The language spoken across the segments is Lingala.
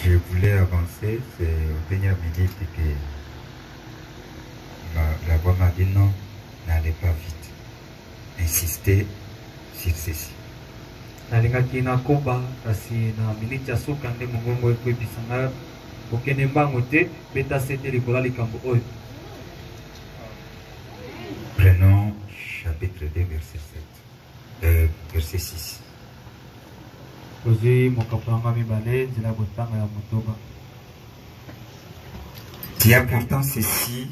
Je voulais avancer, c'est aux dernières minutes que la voix m'a dit non, n'allez pas vite. Insistez sur ceci. Nalingaki na komba kasi na minute ya suka nde mongongo ekwebisanga okende mbango te beta sete likola likambo oyo. Prenons chapitre 2 verset 7, verset 6. Tu as pourtant ceci,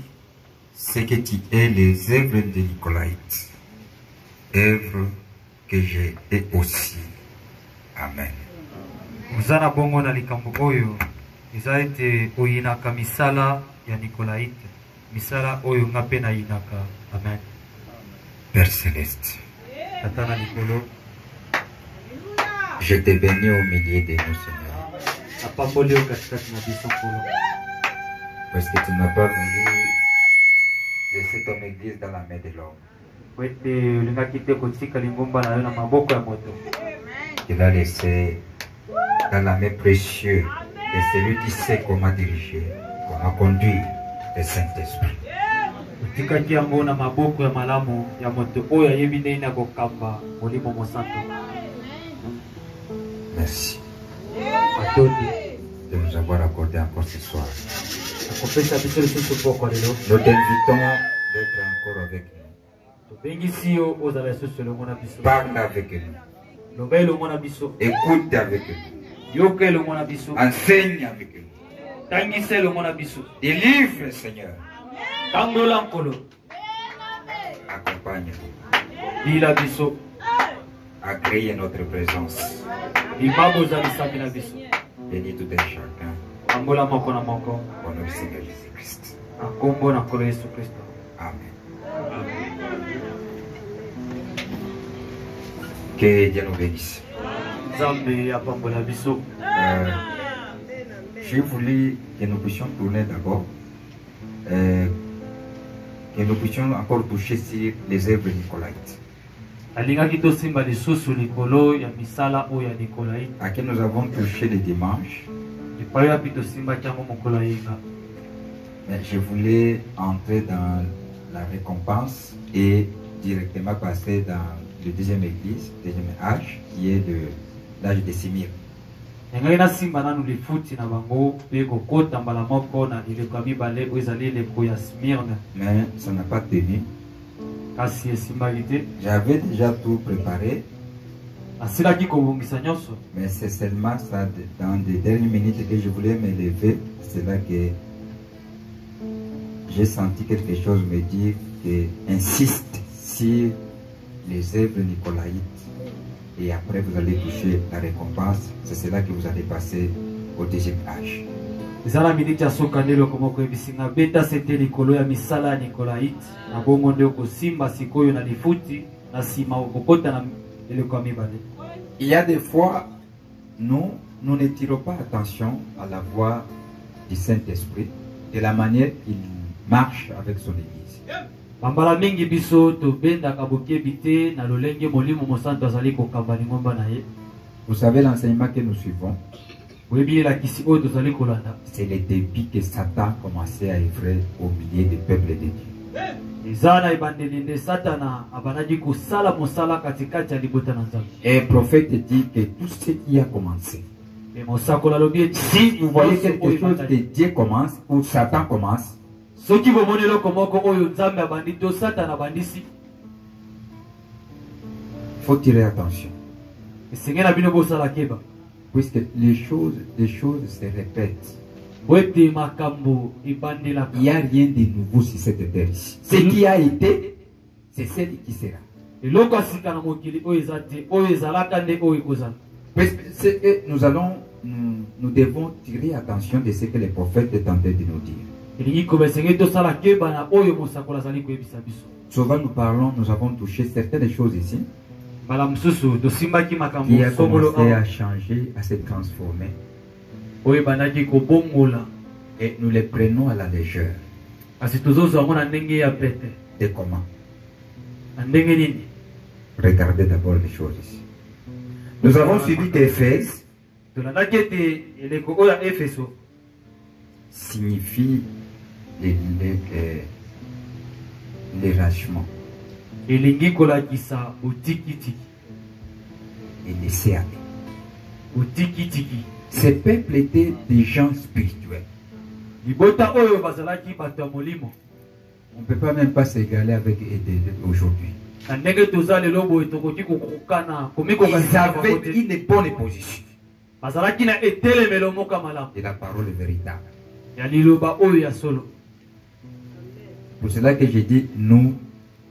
c'est que tu es les œuvres de Nicolaïte, œuvres que j'ai et aussi. Amen. Muzana bongo na likambo oyo izaite oyinaka misala ya Nicolaïte, misala oyo ngape na yinaka. Amen. Père Céleste, Tatana likolo, je te bénis au milieu de nous, Seigneur. apamboli oyo katikati na biso nkolo. Parce que tu n'as pas voulu laisser ton église dans la main de l'homme. Wete ulingaki te kotika lingomba na yo na maboko ya moto. Tu l'as laissé dans la main précieuse de celui qui sait comment diriger, comment conduire le Saint-Esprit. Utikaki yango na maboko ya malamu ya moto oyo ayebi ndenge na kokamba molimo mosantu. Merci Atoni de nous avoir accordé encore ce soir. akopesa biso lisusu poko lelo. Nous t'invitons d'être encore avec nous. Tobengisi yo ozala lisusu elongo na biso. Parle avec nous. Loba elongo na biso. Écoute avec nous. Yoka elongo na biso. Enseigne avec nous. Tangisa elongo na biso. Délivre, Seigneur. Tangola nkolo. Accompagne-nous. Lila biso. Agrée notre présence. Imabo zalisami na biso. Bénis tout un chacun. Angola moko na moko. Au nom du Seigneur Jésus-Christ. Akombo na nkolo Yesu Kristo. Amen. Que Dieu nous bénisse. Nzambe apambola biso. J'ai voulu que nous puissions tourner d'abord, que nous puissions encore toucher sur les œuvres Nicolaïtes. Alingaki tosimba lisusu likolo ya misala oyo ya Nicolaïte. À qui nous avons touché le dimanche. Epayo api tosimba kiango mokolo yenga. Je voulais entrer dans la récompense et directement passer dans le deuxième église, deuxième âge, qui est de l'âge de Simir. Ngai na simba nanu lifuti na bango pe kokota mbala moko na ileko ya mibale oyo ezali ileko ya Smyrne. Mais ça n'a pas tenu. Kasi esimbaki te. J'avais déjà tout préparé. Asilaki kobongisa nyonso. Mais c'est seulement ça, dans les dernières minutes que je voulais me lever, c'est là que j'ai senti quelque chose me dire que insiste sur les œuvres Nicolaïtes et après vous allez toucher la récompense. C'est cela que vous allez passer au deuxième âge. Zala miniti asoka ndelo komoko ebisinga beta sete likolo ya misala ya Nicolaïte na bongo nde okosimba sikoyo na lifuti na sima okokota na eleko ya mibale. Il y a des fois, nous ne tirons pas attention à la voix du Saint-Esprit, de la manière qu'il marche avec son Église. Bambala mingi biso to benda kabokebi te na lolenge molimo mosanto azali kokamba lingomba na ye. Vous savez l'enseignement que nous suivons. C'est le début que Satan commençait à œuvrer au milieu des peuples de Dieu. Et le prophète dit que tout ce qui a commencé, si vous voyez quelque chose que Dieu commence ou Satan commence, il faut tirer attention. Puisque les choses se répètent. Il n'y a rien de nouveau sur cette terre ici. Ce qui a été, c'est celle qui sera. Nous devons tirer attention de ce que les prophètes est en train de nous dire. Souvent nous avons touché certaines choses ici. Qui a commencé à changer, à se transformer. Et nous les prenons à la légère. Et comment? Regardez d'abord les choses ici. Nous avons suivi qu'Éphèse signifie l'érachement et laisser aller. Ces peuples étaient des gens spirituels. On ne peut pas même pas s'égaler avec aujourd'hui. Ils avaient une bonne position. Et la parole est véritable. Pour cela que j'ai dit, nous,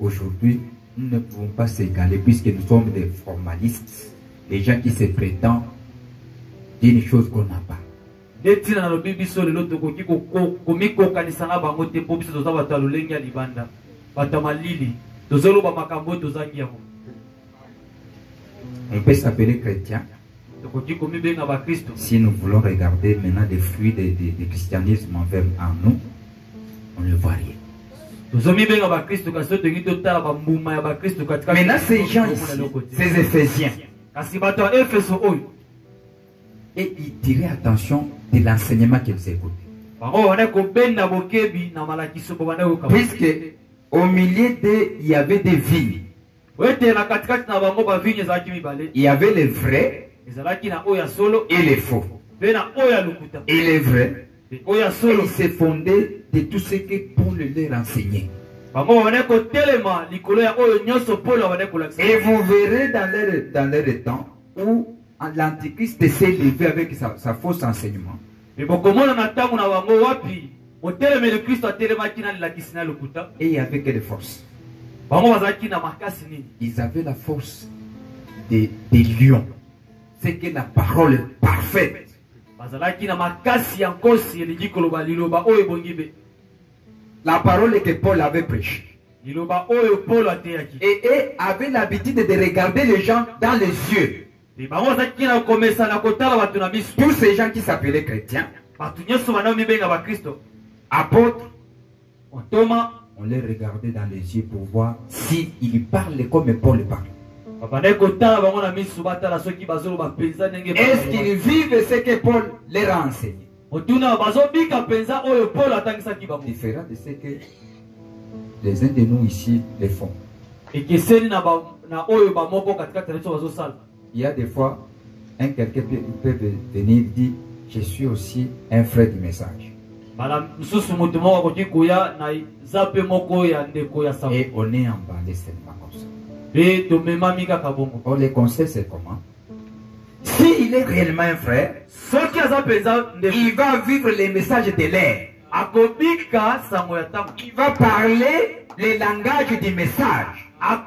aujourd'hui, nous ne pouvons pas s'égaler puisque nous sommes des formalistes, des gens qui se prétendent d'une chose qu'on n'a pas. On peut s'appeler chrétien si nous voulons regarder maintenant les fruits du christianisme envers en nous, on ne voit rien. Maintenant ces gens ici, ces Éphésiens, et ils tiraient attention de l'enseignement qu'ils écoutaient. Puisque au milieu d'eux, il y avait des vignes. Il y avait les vrais et les faux. Et les vrais, ils se fondaient de tout ce que Paul leur enseignait. Et vous verrez dans leur temps où l'Antichrist s'est levé avec sa fausse enseignement. Et il y avait que des forces. Ils avaient la force des lions. C'est que la parole est parfaite. La parole que Paul avait prêchée. Et eux avaient l'habitude de regarder les gens dans les yeux. Tous ces gens qui s'appelaient chrétiens, apôtres, on les regardait dans les yeux pour voir s'ils parlaient comme Paul parle. Est-ce qu'ils vivent ce que Paul leur a enseigné? Différent de ce que les uns de nous ici les font. Il y a des fois, quelqu'un peut venir dire, je suis aussi un frère du message. Et on est emballé seulement comme ça. Or, le conseil c'est comment? S'il est réellement un frère, il va vivre les messages de l'air. Il va parler le langage du message. Sa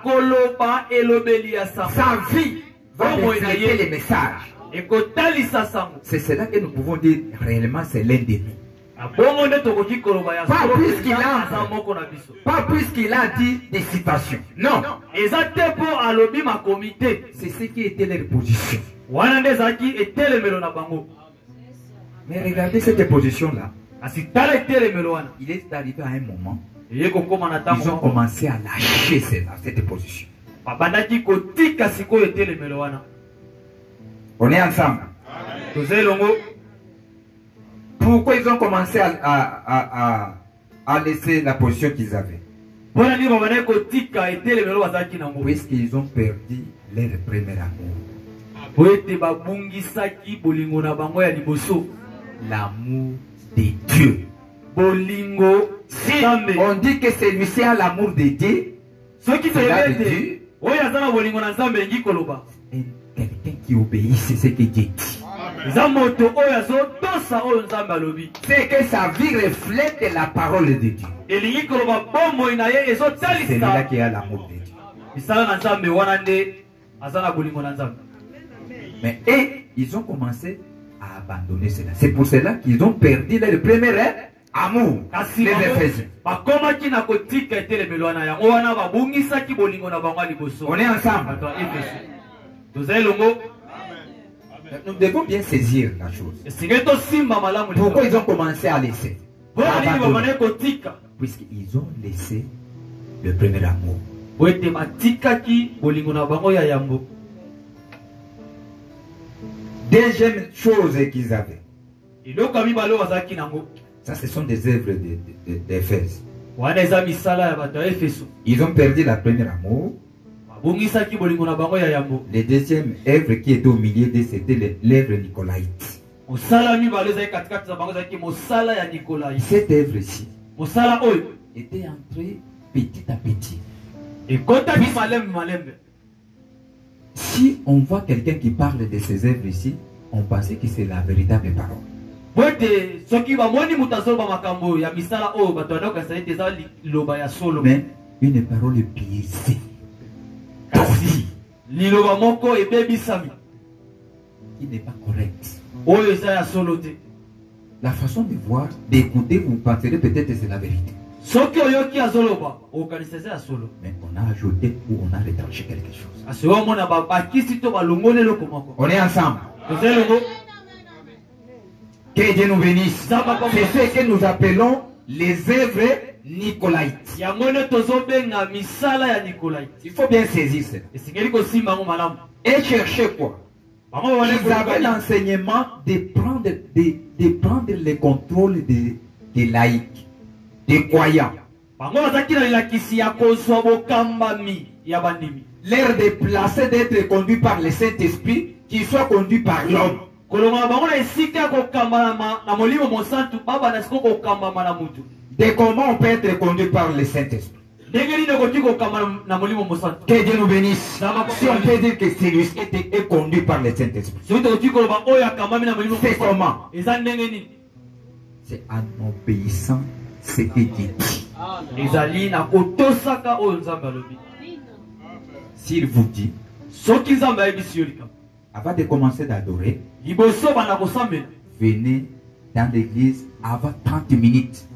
vie va refléter les messages. C'est cela que nous pouvons dire réellement c'est l'un de nous. Pas puisqu'il a dit des citations. Non. C'est ce qui était leur position. Mais regardez cette position-là. Il est arrivé à un moment, ils ont commencé à lâcher cette position. On est ensemble. Pourquoi ils ont commencé à laisser la position qu'ils avaient? Puisqu'ils ont perdu leur premier amour. L'amour de Dieu. Si on dit que celui-ci a l'amour de Dieu, quelqu'un qui obéit, c'est ce que Dieu dit. C'est que sa vie reflète la parole de Dieu. C'est là qui a l'amour de Dieu. Mais ils ont commencé à abandonner cela. C'est pour cela qu'ils ont perdu le premier amour. Les Éphésiens. On est ensemble. Nous devons bien saisir la chose. Pourquoi ils ont commencé à laisser? Puisqu'ils ont laissé le premier amour. Boete matikaki bolingo na bango ya yambo. Deuxième chose qu'ils avaient. Iloka mibalo wazaki nango. Ça, ce sont des œuvres d'Éphèse. Wana eza misala ya bato ya Efeso. Ils ont perdu la première amour. Babungisaki bolingo na bango ya yambo. Le deuxième œuvre qui était au milieu de c'était l'œuvre nicolaïte. Mosala mibalo ezaki katikati za bango ezaki mosala ya Nikolai. Cette œuvre-ci Mosala oyo était entrée petit à petit. ekotaki malembe malembe. Si on voit quelqu'un qui parle de ces œuvres ici, on pensait que c'est la véritable parole. Bote soki bamoni mutazoba makambo ya misala oyo bato badoka saite eza liloba ya solo. Mais une parole biaisée. Kasi liloba moko ebebisami. Qui n'est pas correcte. Oyo eza ya solo te. La façon de voir, d'écouter, vous penserez peut-être que c'est la vérité. Soki oyoki azoloba okanisa eza ya solo. Mais on a ajouté ou on a retranché quelque chose. Asi omona babakisi to balongoli eloko moko. On est ensemble. Tozelongo. Que Dieu nous bénisse. C'est ce que nous appelons les œuvres nicolaïtes. Yangone tozobenga misala ya Nikolai. Il faut bien saisir cela. Esingeli ko simba ngo malamu. Et chercher quoi? Ils avaient l'enseignement de prendre le contrôle des laïcs, des croyants. L'air de placer d'être conduit par le Saint-Esprit, qu'il soit conduit par l'homme. De comment on peut être conduit par le Saint-Esprit. Que Dieu nous bénisse. Si on peut dire que celui-ci est conduit par le Saint-Esprit. C'est comment? C'est en obéissant ce que Dieu dit. S'il vous dit, avant de commencer d'adorer, venez dans l'église avant 30 minutes,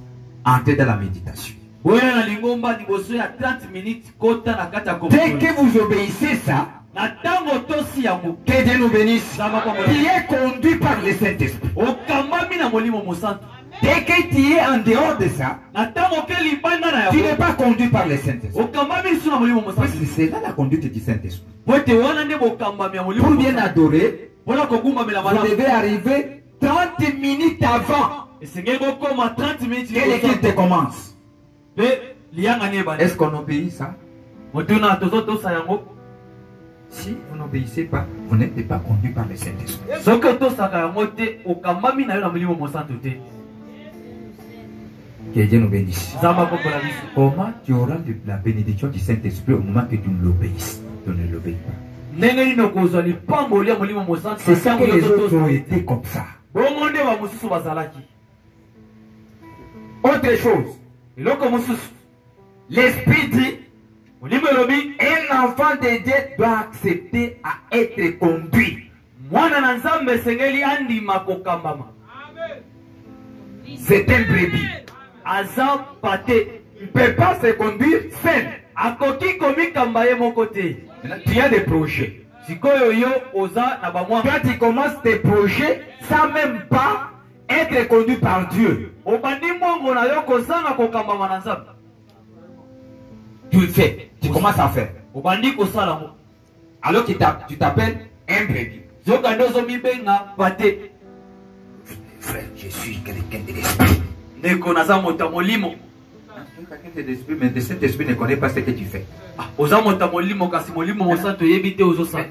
entrez dans la méditation. Dès que vous obéissez ça, que Dieu nous bénisse, qui est conduit par le Saint-Esprit. Dès que tu es en dehors de ça, tu n'es pas conduit par le Saint-Esprit. C'est là la conduite du Saint-Esprit. Pour bien adorer, vous devez arriver 30 minutes avant que l'église commence. Est-ce qu'on obéit ça? Si vous n'obéissez pas, vous n'êtes pas conduit par le Saint-Esprit. Que Dieu nous bénisse. Comment tu auras la bénédiction du Saint-Esprit au moment que tu ne l'obéisses? Tu ne l'obéis pas. C'est ça que les autres ont été comme ça. Autre chose. L'Esprit dit, un enfant de Dieu doit accepter à être conduit. C'est un brebis. Il ne peut pas se conduire seul. Tu as des projets. Toi, tu commences tes projets sans même pas être conduit par Dieu. Tu le fais. Tu commences à faire. Alors que tu t'appelles un brebis. Frère, je suis quelqu'un de l'esprit. Quelqu'un de l'esprit, mais de cet esprit ne connaît pas ce que tu fais.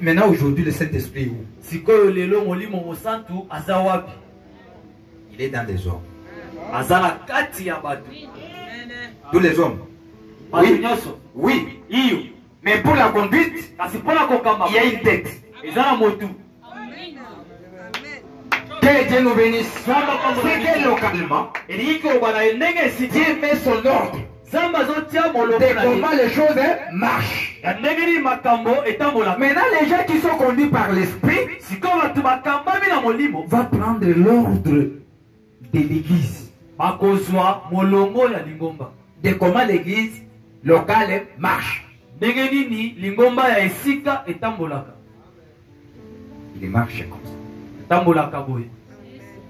Maintenant, aujourd'hui, le Saint-Esprit est où? Il est dans les hommes. Tous les hommes. Oui. Oui. Mais pour la conduite, il y a une tête. Que Dieu nous bénisse. C'est que localement, Dieu met son ordre de comment les choses marchent. Maintenant, les gens qui sont conduits par l'esprit vont prendre l'ordre de l'église. De comment l'église locale marche. Il marche comme ça.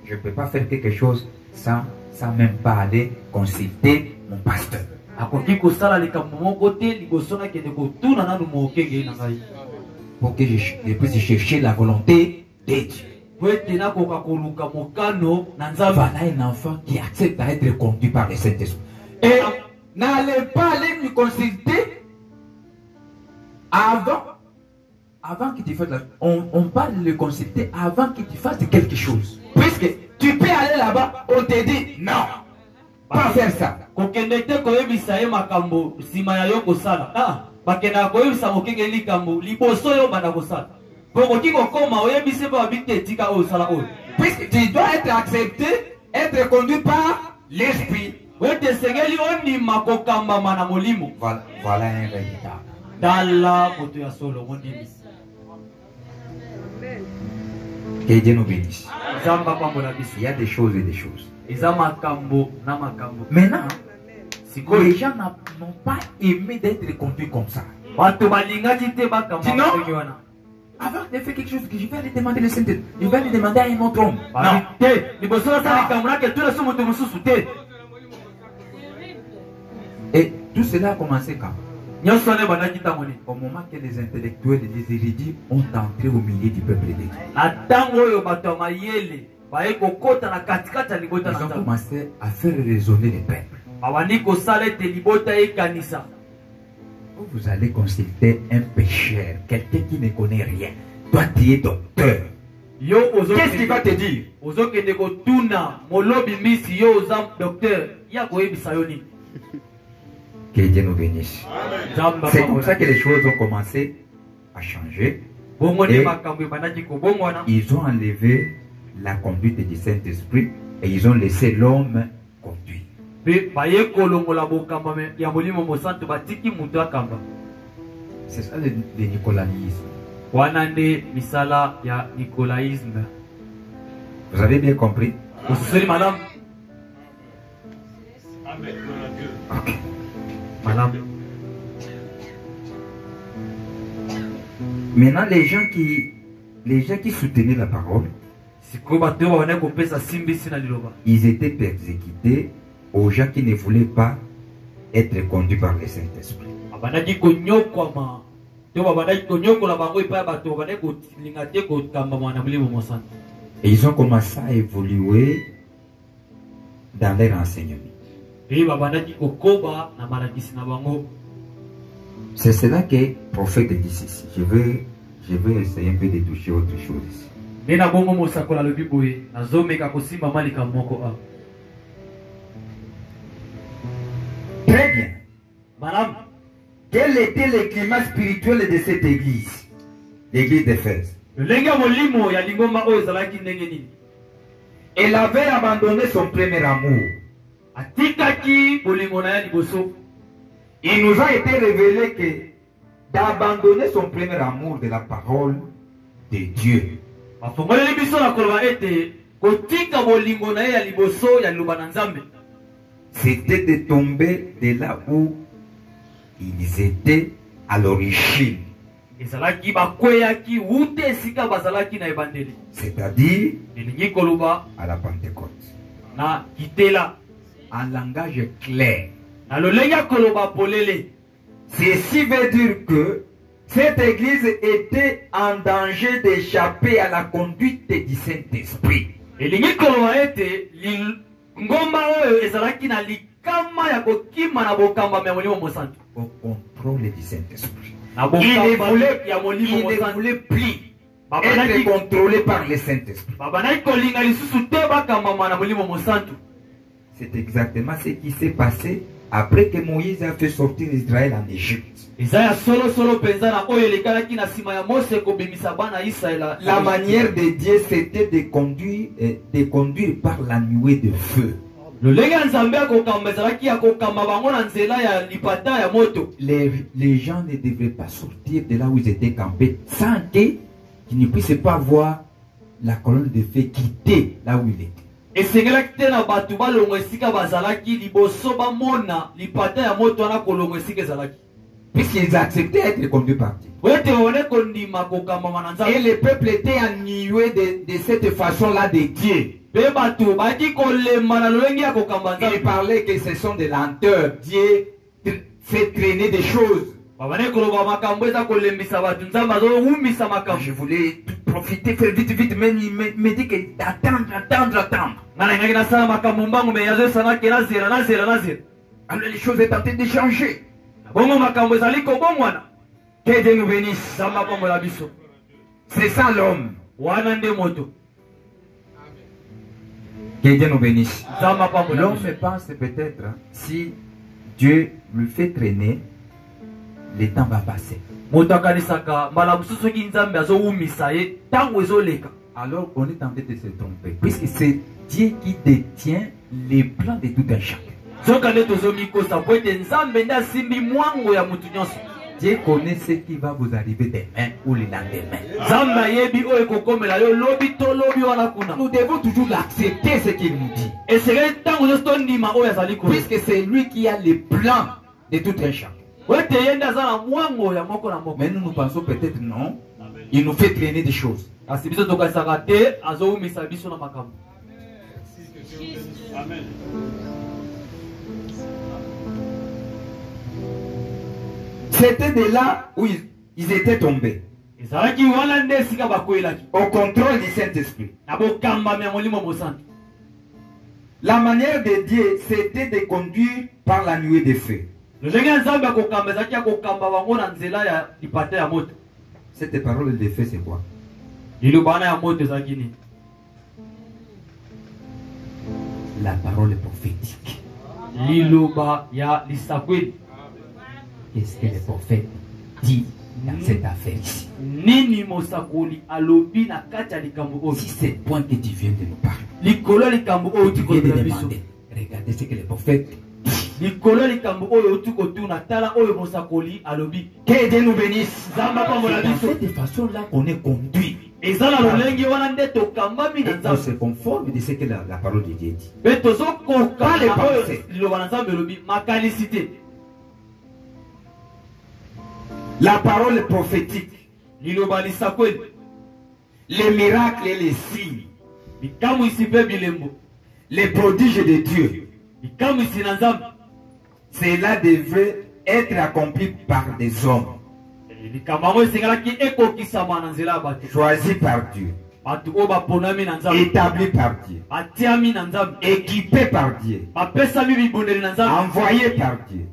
Je ne peux pas faire quelque chose sans même pas aller consulter mon pasteur. akoki kosala likambo moko te liboso nakende kotuna nanu mokenge na ngai pour que je puisse chercher la volonté de Dieu. Voilà un enfant qui accepte à être conduit par le Saint-Esprit. Et n'allez pas aller me consulter avant que tu fasses on parle de le consulter avant que tu fasses quelque chose. Puisque tu peux aller là-bas, on te dit non, pas faire ça. Puisque tu dois être accepté, être conduit par l'esprit. Voilà un véritable. Que Dieu nous bénisse. Il y a des choses et des choses. Maintenant, les gens n'ont pas aimé d'être conduits comme ça. Sinon, avant de faire quelque chose, je vais aller demander le Saint-Esprit. Je vais aller demander à un autre homme. Non. Et tout cela a commencé quand? Au moment que les intellectuels et les érudits ont entré au milieu du peuple de Dieu. Ils ont commencé à faire raisonner les peuples. Vous allez consulter un pécheur, quelqu'un qui ne connaît rien. Toi, tu es docteur. Qu'est-ce qu'il va te dire? Que Dieu nous bénisse. C'est comme ça que les choses ont commencé à changer. Et ils ont enlevé la conduite du Saint-Esprit et ils ont laissé l'homme conduire. C'est ça le nicolaïsme. Vous avez bien compris? Ok. Maintenant, les gens qui soutenaient la parole, ils étaient persécutés aux gens qui ne voulaient pas être conduits par le Saint-Esprit. Et ils ont commencé à évoluer dans leur enseignement. C'est cela que le prophète dit ici. Je vais essayer un peu de toucher autre chose ici. Très bien. Madame, quel était le climat spirituel de cette église? L'église d'Éphèse. Elle avait abandonné son premier amour. Il nous a été révélé que d'abandonner son premier amour de la parole de Dieu, c'était de tomber de là où ils étaient à l'origine. C'est-à-dire à la Pentecôte. En langage clair. Ceci veut dire que cette église était en danger d'échapper à la conduite du Saint-Esprit. Au contrôle du Saint-Esprit. Il ne voulait plus être contrôlé par le Saint-Esprit. C'est exactement ce qui s'est passé après que Moïse a fait sortir Israël en Égypte. La manière de Dieu, c'était de conduire par la nuée de feu. Les gens ne devraient pas sortir de là où ils étaient campés sans qu'ils ne puissent pas voir la colonne de feu quitter là où il était. Puisqu'ils acceptaient d'être conduits par Dieu. Et le peuple était ennuyé de cette façon-là de Dieu. Il parlait que ce sont des lenteurs. Dieu fait traîner des choses. Je voulais profiter, faire vite, vite, mais il me dit que attendre. Alors les choses sont en train de changer. Que Dieu nous bénisse. C'est ça l'homme. Que Dieu nous bénisse. L'homme pense peut-être, si Dieu lui fait traîner, le temps va passer. Alors on est en train de se tromper. Puisque c'est Dieu qui détient les plans de tout un chacun. Dieu connaît ce qui va vous arriver demain ou le lendemain. Nous devons toujours l'accepter ce qu'il nous dit. Puisque c'est lui qui a les plans de tout un chacun. Mais nous pensons peut-être non. Il nous fait traîner des choses. Amen. C'était de là où ils étaient tombés. Au contrôle du Saint-Esprit. La manière de Dieu, c'était de conduire par la nuée de feu. Cette parole de feu, c'est quoi? La parole prophétique. Qu'est-ce que le prophète dit dans cette affaire ici? Si c'est le point que tu viens de nous parler, tu viens de demander, regardez ce que le prophète dit. Que Dieu nous bénisse. C'est dans cette façon-là qu'on est conduit. On se conforme de ce que la parole de Dieu dit. Pas les pensées. La parole prophétique, les miracles et les signes, les prodiges de Dieu, cela devait être accompli par des hommes choisis par Dieu, établis par Dieu, équipés par Dieu, envoyés par Dieu.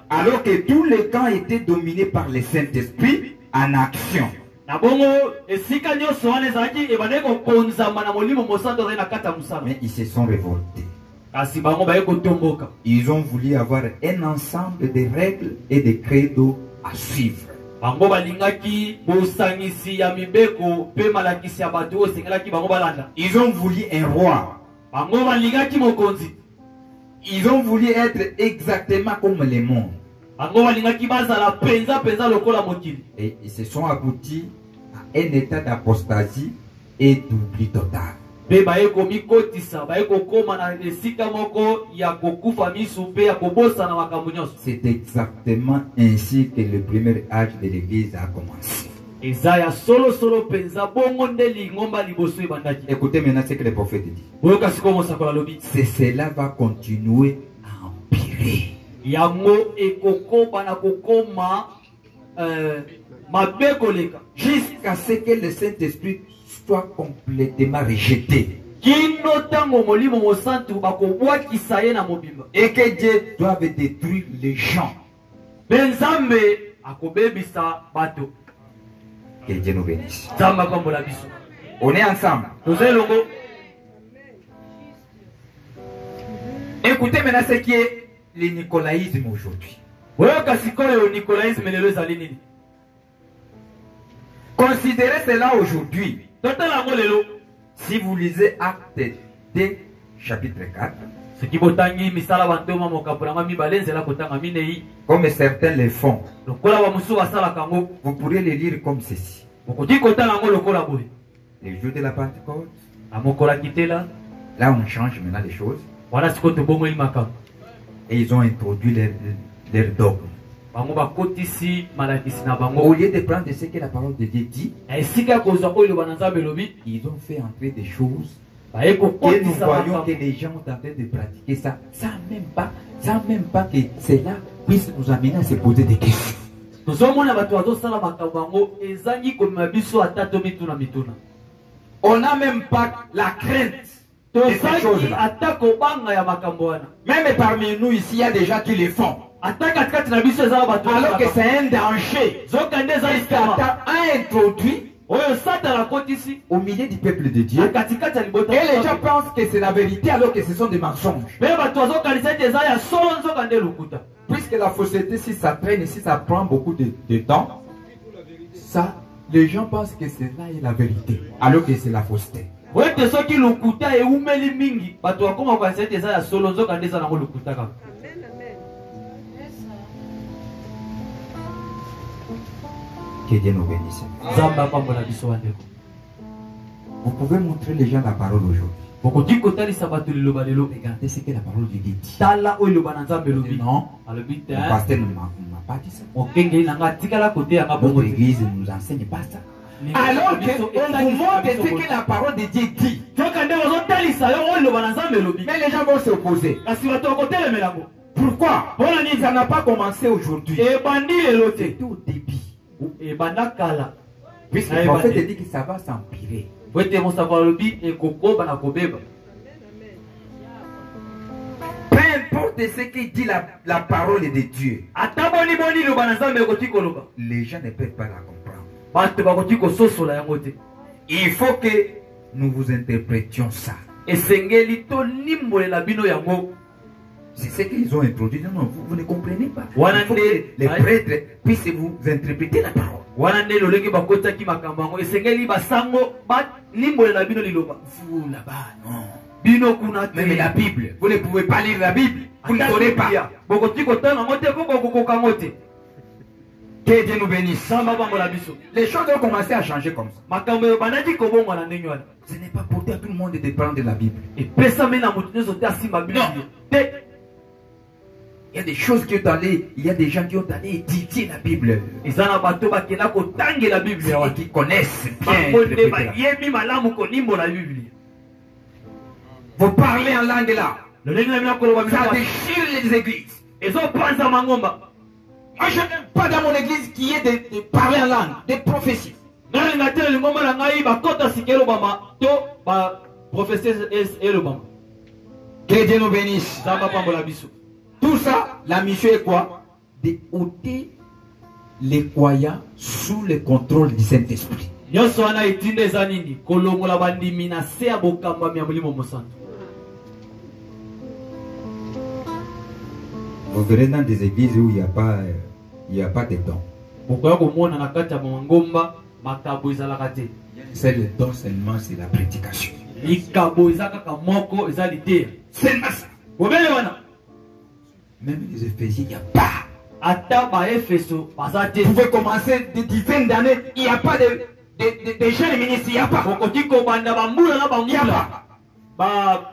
Alors que tous les camps étaient dominés par le Saint-Esprit en action. Mais ils se sont révoltés. Ils ont voulu avoir un ensemble de règles et de credos à suivre. Ils ont voulu un roi. Ils ont voulu être exactement comme le monde. Et ils se sont aboutis à un état d'apostasie et d'oubli total. C'est exactement ainsi que le premier âge de l'Église a commencé. Écoutez maintenant ce que le prophète dit. Cela va continuer à empirer. Jusqu'à ce que le Saint-Esprit soit complètement rejeté. Et que Dieu doive détruire les gens. Que Dieu nous bénisse. On est ensemble. Écoutez maintenant ce qui est le nicolaïsme aujourd'hui. Considérez cela aujourd'hui. Si vous lisez Acte 2, chapitre 4, comme certains le font, vous pourriez le lire comme ceci. Le jour de la Pentecôte, là on change maintenant les choses. Et ils ont introduit leur dogme. Au lieu de prendre ce que la parole de Dieu dit, ils ont fait entrer des choses Et nous voyons que les gens sont en train de pratiquer ça sans même pas que cela puisse nous amener à se poser des questions. On n'a même pas la crainte de ces choses-là. Même parmi nous ici, il y a des gens qui les font. Alors que c'est un danger. Satan a introduit au milieu du peuple de Dieu. Et les gens pensent que c'est la vérité alors que ce sont des mensonges. Puisque la fausseté, si ça traîne, si ça prend beaucoup de temps, ça, les gens pensent que cela est la vérité alors que c'est la fausseté. Que Dieu nous bénisse. Vous pouvez montrer les gens la parole aujourd'hui. Regardez ce que la parole de Dieu dit. Non, le pasteur ne m'a pas dit ça. Votre église ne nous enseigne pas ça. Alors qu'on vous montre ce que la parole de Dieu dit. Mais les gens vont s'opposer. Pourquoi? Ça n'a pas commencé aujourd'hui. C'est au début. Puisque le prophète dit que ça va s'empirer. Peu importe ce que dit la parole de Dieu, les gens ne peuvent pas la comprendre. Il faut que nous vous interprétions ça. C'est ce qu'ils ont introduit. Non, vous ne comprenez pas. Il faut que les prêtres puissent vous interpréter la parole. Vous, là-bas, non. Même la Bible, vous ne pouvez pas lire la Bible. Vous ne saurez pas. Que Dieu nous bénisse. Les choses ont commencé à changer comme ça. Ce n'est pas porté à tout le monde de prendre la Bible. Non. Il y a des choses qui ont allé, il y a des gens qui ont allé étudier la Bible. Qui connaissent bien. Vous parlez en langue là. Ça déchire les églises. Moi, je n'aime pas dans mon église qui est de parler en langue, des prophéties. Que Dieu nous bénisse. Tout ça, la mission est quoi? De ôter les croyants sous le contrôle du Saint-Esprit. Vous verrez dans des églises où il n'y a pas de dons. C'est le don seulement, c'est la prédication. Seulement ça. Même les Éphésiens, il n'y a pas. Vous pouvez commencer des dizaines d'années, il n'y a pas de jeunes ministres, il n'y a pas. Il n'y a pas.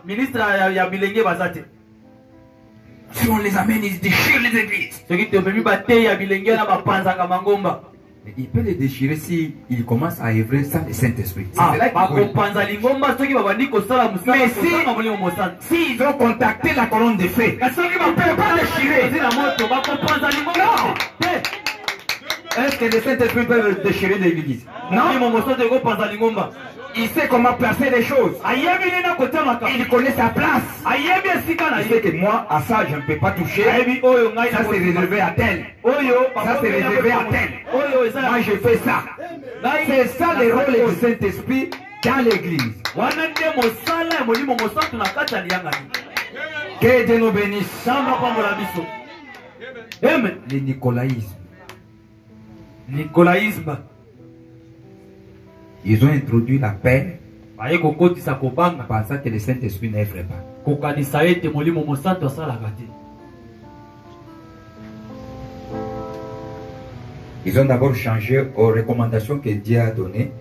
Si on les amène, ils déchirent les églises. Mais il peut les déchirer s'il commence à œuvrer sans le Saint-Esprit. Mais s'ils ont contacté la colonne de feu, ils ne peuvent pas déchirer. Non. Est-ce que le Saint-Esprit peut déchirer l'église? Non. Il sait comment placer les choses. Il connaît sa place. Il sait que moi, à ça, je ne peux pas toucher. Ça, c'est réservé à tel. Ça, c'est réservé à tel. Moi, je fais ça. C'est ça le rôle du Saint-Esprit dans l'église. Que Dieu nous bénisse. Le nicolaïsme. Ils ont introduit la paix pensant que le Saint-Esprit n'œuvre pas. Ils ont d'abord changé aux recommandations que Dieu a données.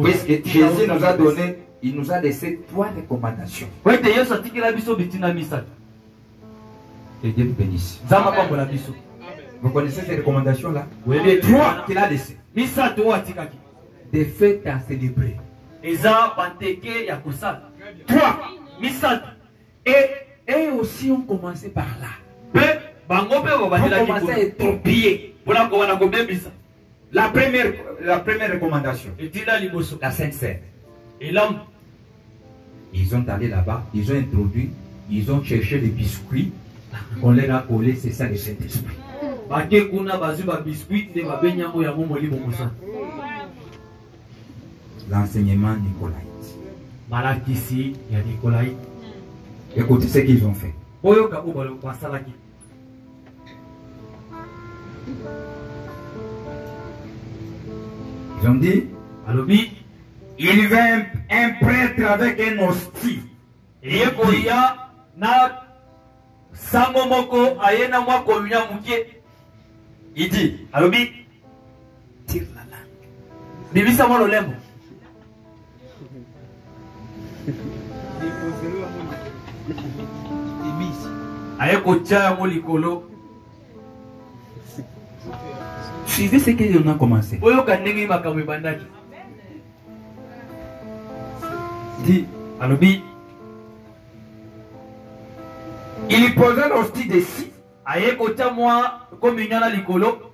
Puisque Jésus nous a donné, il nous a laissé 3 recommandations. Que Dieu nous bénisse. Vous connaissez ces recommandations-là? 3 qu'il a laissées. Des fêtes à célébrer. eza banteke ya kosala. 3. Misato. Et aussi on commençait par là. Pe bango pe On commençait à étorpiller. Pona ko wana ko bebisa. La première recommandation. Etina liboso. La Sainte Seine. Elam. Ils sont allés là-bas, ils ont introduit, ils ont cherché les biscuits. On les a collés, c'est ça le Saint-Esprit. Bake kuna bazuba biscuit de babenyango ya momoli bomosa. L'enseignement nicolaïte. Malakisi ya Nicolaïte. Écoutez ce qu'ils ont fait. Oyo ka balo basalaki. Ils ont dit, Alobi il vint un prêtre avec un hostie. Yekoya na sango moko ayena mwa komunya muke. Il dit, Alobi tire la langue. bibisa mo lolembo. Ayeko tchaya mo likolo. Suivez ce qu'ils ont commencé. Oyo ka ndenge makambo ebandaki. Dit, Alobi il posa l'hostie dessus. ayeko tcha mwa komunya na likolo.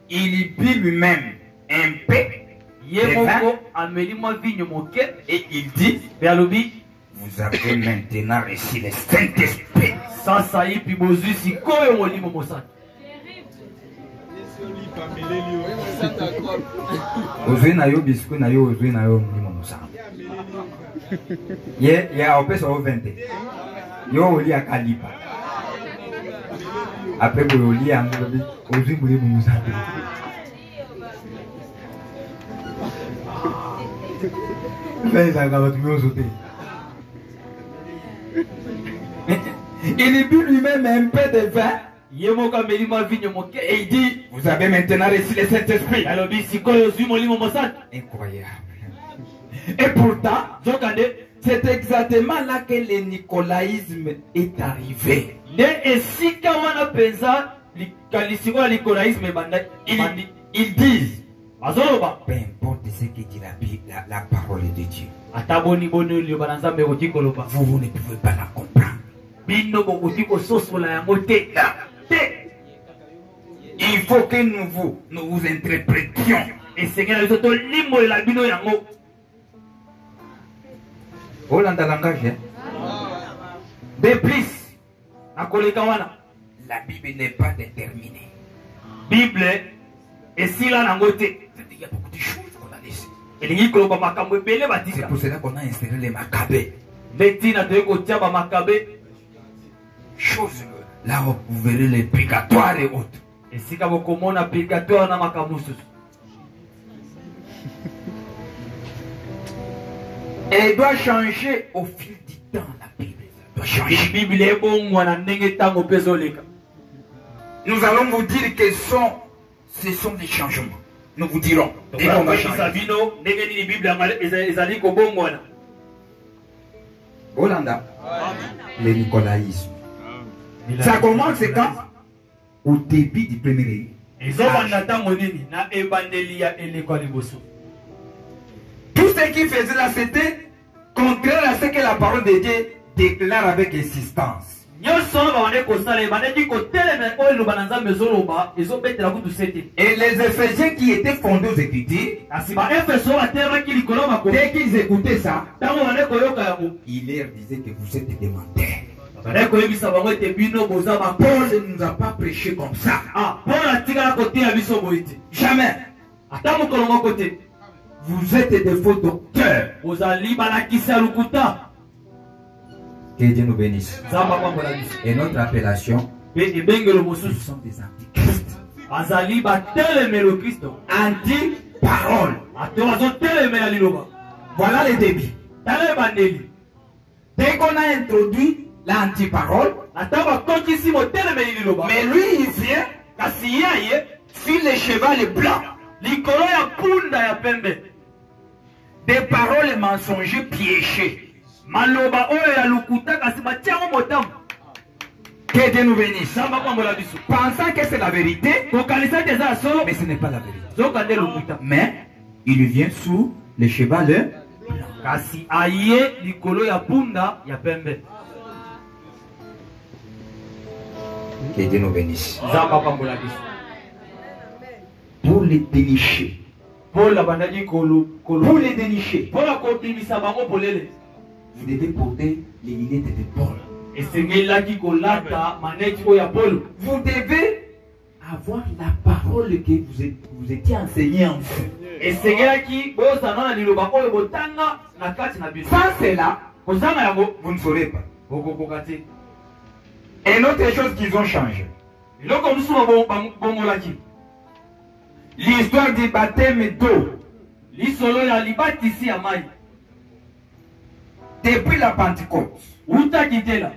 Il but lui-même un peu. Ye moko ameli mwa vinyo moke. Et il dit, Pe alobi vous avez maintenant reçu le Saint-Esprit. sasa ipi bozwi sikoyo molimo mosaka. Ozwi na yo biscuit na yo ozwi na yo mulimo musanga. Ye ya opesa o 20. Yo oli akalipa. Après vous oli angobi ozwi mulimo musanga. Fais ça quand tu me sauter. Il but lui-même un peu de vin. Ye moko ameli mwa vinyo moke. Et il dit, vous avez maintenant reçu le Saint-Esprit. Alobi sikoyo ozwi molimo mosaka. Incroyable. Et pourtant, Zokande c'est exactement là que le nicolaïsme est arrivé. nde esika wana penza likalisiko ya Nicolaïsme ebandaki. Ils disent, Azoloba peu importe ce que dit la Bible, la parole de Dieu, ata boni boni liyoba na Nzambe ekoki koloba. vous ne pouvez pas la comprendre. Bino bokoki kososola yango te. Il faut que nous vous interprétions. Esengela biso tolimbolela bino yango. Hollande langage. Hein? De plus, nakoleka wana La Bible n'est pas déterminée. Bible esila nango te. Il y a beaucoup de choses qu'on a laissées. Elingi koloba makambo ebele C'est batika. pour cela qu'on a inséré les Maccabées. Nde ntina toyei kotia bamakabe Chose là où vous verrez les purgatoires et autres. esika bokomona purgatoire na makambo mosusu. Elle doit changer au fil du temps, la Bible. Elle doit changer. Bible ebongwana ndenge ntango mpe ezoleka. Nous allons vous dire que ce sont des changements. Nous vous dirons. Et on va Tokoyebisa changer. bino ndenge nini Bible yango ezali kobongwana. Hollanda, le nicolaïsme. Ça commence quand? Au début du premier règne. Ezobanda ntango nini na ebandeli ya eleko ya liboso. Tout ce qui faisait là, c'était contraire à ce que la parole de Dieu déclare avec insistance. Nyonso oyo babande kosala ebandeki kotelema oyo eloba na Nzambe ezoloba ezobetela kutu sete. Et les Éphésiens qui étaient fondés aux Écritures, Kasi baefeso batelemaki likolo makomi. dès qu'ils écoutaient ça, Ntango bande koyoka yango il leur disait que vous êtes des menteurs. bande koyebisa bango ete bino boza Paul bapoze. ne nous a pas prêché comme ça. Ah, Paul atikala koteya biso boye te. Jamais. Ata mokolo moko te. Vous êtes des faux docteurs. Bozali balakisi ya lukuta. Que Dieu nous bénisse. Nzambe apambola biso. Et notre appellation, Pe ebengelo ce mosusu. sont des antichrists. Azali batelemelo Kristo. Anti-parole. Ate bazotelemela liloba. Voilà le début. Tala ebandeli. Dès qu'on a introduit l'antiparole, Ata bakokisi motelemeli liloba. mais lui il vient Kasi ye sur le cheval blanc. likolo ya punda ya pembe. Des paroles mensongères piégées. Maloba oyo ya lukuta kasi batiango motambo. Que Dieu nous bénisse. Nzambe apambola biso. Pensant que c'est la vérité, Kokanisa te eza ya solo. mais ce n'est pas la vérité. Zoka nde lukuta. Mais il vient sous le cheval blanc. kasi aye likolo ya punda ya pembe. Que Dieu nous bénisse. Nzamba pambola biso. Pour les dénicher. Pour la bandaki kolo Pour les dénicher. pour la kobimisa bango polele. Vous devez porter les lunettes de Paul. Esengelaki kolata maneti oya Paul. Vous devez avoir la parole que vous étiez enseigné en vous. Esengelaki bozana na liloba oyo botanga na kati na biso. Sans cela, Kozanga yango vous ne saurez pas. bokokoka te. Et une autre chose qu'ils ont changé. Eloko mosusu bomolaki. L'histoire du baptême d'eau. Lisolo ya libatisi ya mai. Depuis la Pentecôte, Uta kitela.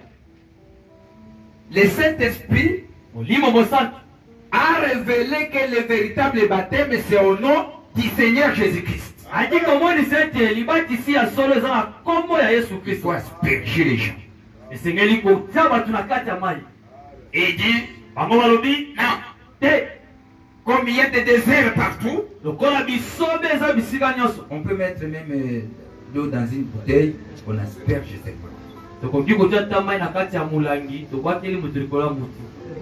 le Saint-Esprit Molimo mosantu. a révélé que le véritable baptême, c'est au nom du Seigneur Jésus-Christ. Ati komoni sete libatisi ya solo eza na kombo ya Yesu Il Kristo. faut asperger les gens. Esengeli kotia bato na kati ya mai. Et dit, Bango balobi non, te. comme il y a des déserts partout, Lokola bisobe eza bisika nyonso. On peut mettre même l'eau dans une bouteille, on asperge seulement. Tokoki kotia ta mai na kati ya mulangi, tobakeli moto likolo ya motu.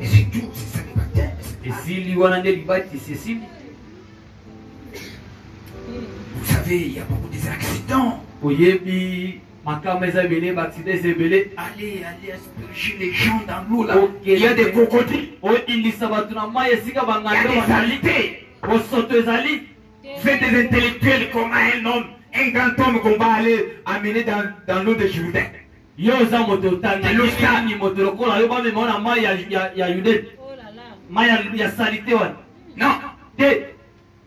et c'est tout, c'est ça le baptême. Esili wana nde libatisi esili. Vous savez, il y a beaucoup d'accidents. Oyebi makama eza ebele, baaccident eza ebele. Allez asperger les gens dans l'eau là. Ok. Il y a des crocodiles, Oyindisa bato na mai esika il y a banganda des bazali. saletés. Bosoto ezali. Vous êtes des intellectuels, comment un homme, un grand homme qu'on va aller amener dans l'eau de Jourdain. Yo oza moto otanga Elo sa. nini moto lokola yo bamema na mai ya Yude. Mai ya salite wana. Non, Te